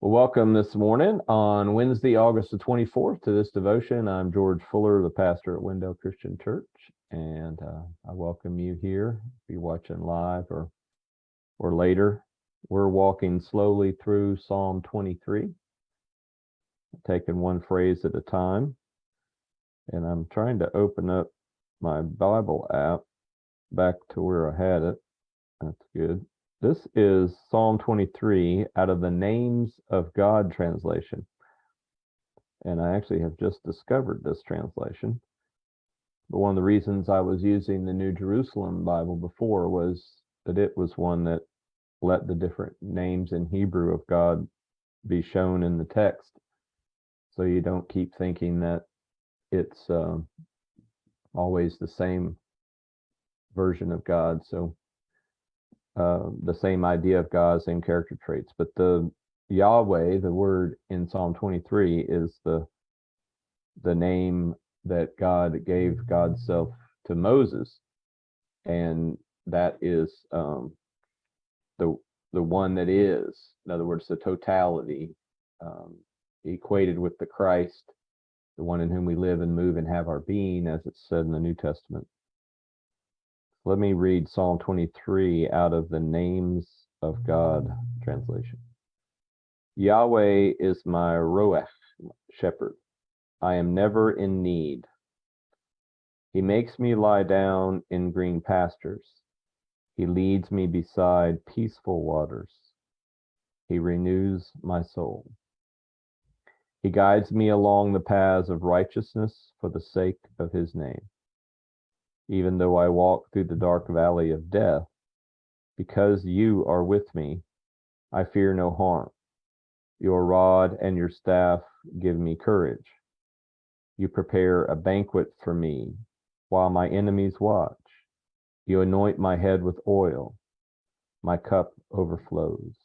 Well, welcome this morning on Wednesday, August the 24th to this devotion. I'm George Fuller, the pastor at Wendell Christian Church, and I welcome you here. If you're watching live or later, we're walking slowly through Psalm 23, taking one phrase at a time. And I'm trying to open up my Bible app back to where I had it. That's good. This is Psalm 23 out of the Names of God translation. And I actually have just discovered this translation. But one of the reasons I was using the New Jerusalem Bible before was that it was one that let the different names in Hebrew of God be shown in the text. So you don't keep thinking that it's always the same version of God. So the same idea of God, same character traits, but the Yahweh, the word in Psalm 23, is the name that God gave God's self to Moses, and that is the one that is, in other words, the totality, equated with the Christ, the one in whom we live and move and have our being, as it's said in the New Testament. Let me read Psalm 23 out of the Names of God translation. Yahweh is my roach, shepherd. I am never in need. He makes me lie down in green pastures. He leads me beside peaceful waters. He renews my soul. He guides me along the paths of righteousness for the sake of his name. Even though I walk through the dark valley of death, because you are with me, I fear no harm. Your rod and your staff give me courage. You prepare a banquet for me while my enemies watch. You anoint my head with oil. My cup overflows.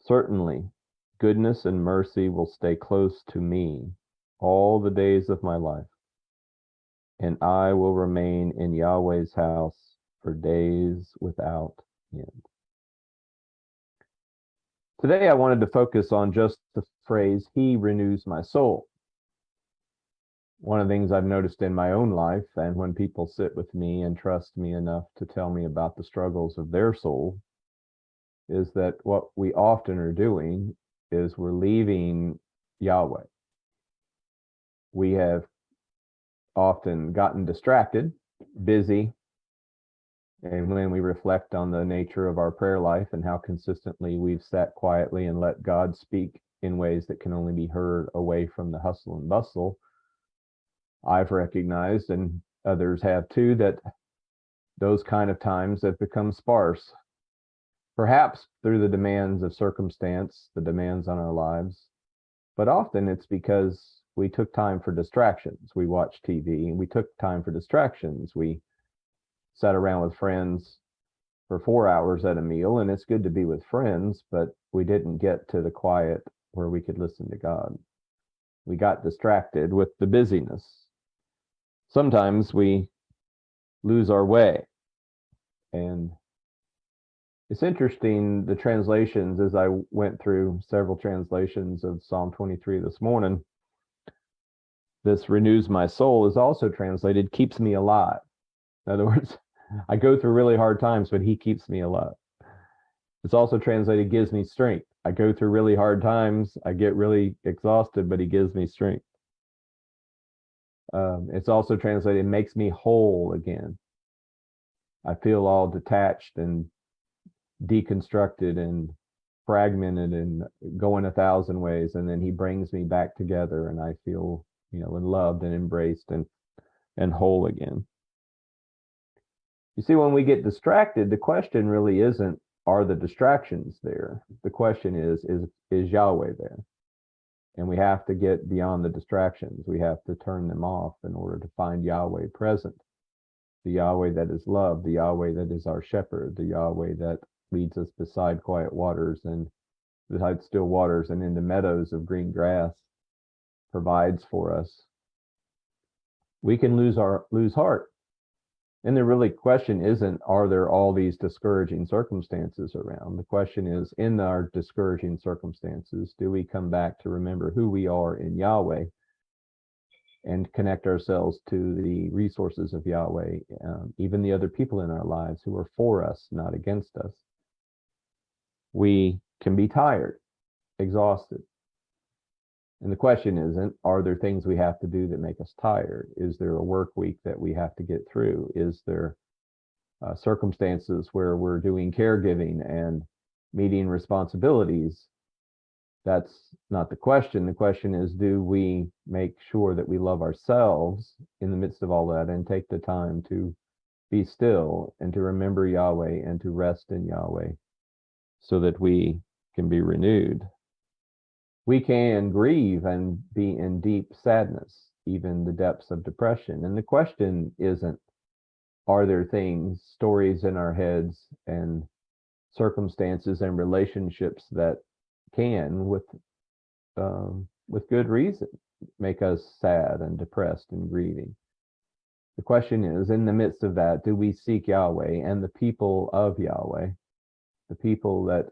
Certainly, goodness and mercy will stay close to me all the days of my life, and I will remain in Yahweh's house for days without end. Today, I wanted to focus on just the phrase, He renews my soul. One of the things I've noticed in my own life, and when people sit with me and trust me enough to tell me about the struggles of their soul, is that what we often are doing is we're leaving Yahweh. We have often gotten distracted, busy, and when we reflect on the nature of our prayer life and how consistently we've sat quietly and let God speak in ways that can only be heard away from the hustle and bustle, I've recognized, and others have too, that those kind of times have become sparse. Perhaps through the demands of circumstance, the demands on our lives, but often it's because we took time for distractions. We watched TV and we took time for distractions. We sat around with friends for 4 hours at a meal, and it's good to be with friends, but we didn't get to the quiet where we could listen to God. We got distracted with the busyness. Sometimes we lose our way. And it's interesting, the translations, as I went through several translations of Psalm 23 this morning, this renews my soul is also translated keeps me alive. In other words, I go through really hard times, but he keeps me alive. It's also translated gives me strength. I go through really hard times, I get really exhausted, but he gives me strength. It's also translated makes me whole again. I feel all detached and deconstructed and fragmented and going 1,000 ways, and then he brings me back together, and I feel, and loved and embraced and whole again. You see, when we get distracted, the question really isn't, are the distractions there? The question is Yahweh there? And we have to get beyond the distractions. We have to turn them off in order to find Yahweh present. The Yahweh that is love, the Yahweh that is our shepherd, the Yahweh that leads us beside quiet waters and beside still waters and into meadows of green grass, provides for us. We can lose heart. And the really question isn't, are there all these discouraging circumstances around? The question is, in our discouraging circumstances, do we come back to remember who we are in Yahweh and connect ourselves to the resources of Yahweh, even the other people in our lives who are for us, not against us? We can be tired, exhausted. And the question isn't, are there things we have to do that make us tired? Is there a work week that we have to get through? Is there circumstances where we're doing caregiving and meeting responsibilities? That's not the question. The question is, do we make sure that we love ourselves in the midst of all that and take the time to be still and to remember Yahweh and to rest in Yahweh so that we can be renewed? We can grieve and be in deep sadness, even the depths of depression. And the question isn't, are there things, stories in our heads and circumstances and relationships that can, with good reason, make us sad and depressed and grieving? The question is, in the midst of that, do we seek Yahweh and the people of Yahweh, the people that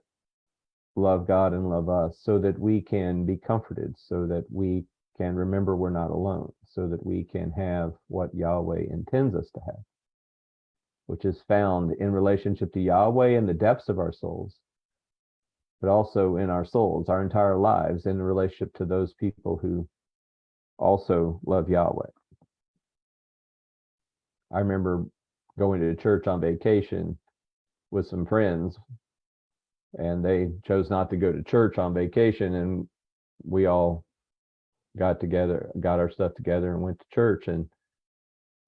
love God and love us, so that we can be comforted, so that we can remember we're not alone, so that we can have what Yahweh intends us to have, which is found in relationship to Yahweh in the depths of our souls, but also in our souls, our entire lives, in relationship to those people who also love Yahweh. I remember going to church on vacation with some friends, and they chose not to go to church on vacation, and we all got together, got our stuff together and went to church. And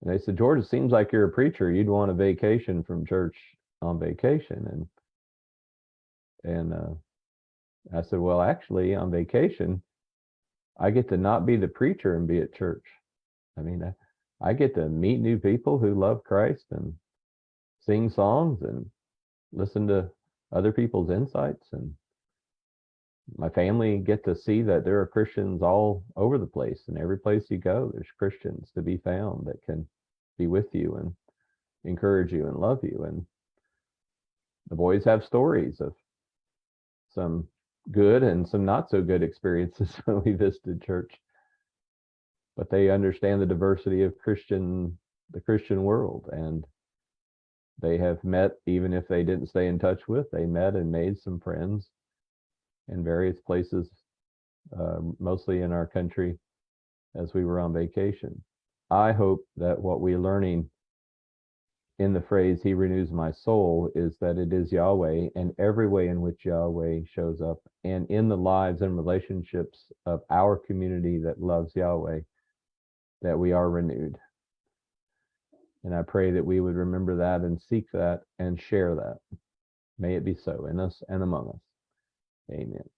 they said, "George, it seems like you're a preacher. You'd want a vacation from church on vacation." And I said, "Well, actually, on vacation, I get to not be the preacher and be at church. I mean, I get to meet new people who love Christ and sing songs and listen to other people's insights, and my family get to see that there are Christians all over the place, and every place you go, there's Christians to be found that can be with you and encourage you and love you." And the boys have stories of some good and some not so good experiences when we visited church, but they understand the diversity of the Christian world, and they have met, even if they didn't stay in touch with, they met and made some friends in various places, mostly in our country, as we were on vacation. I hope that what we're learning in the phrase, "He renews my soul," is that it is Yahweh and every way in which Yahweh shows up, and in the lives and relationships of our community that loves Yahweh, that we are renewed. And I pray that we would remember that and seek that and share that. May it be so in us and among us. Amen.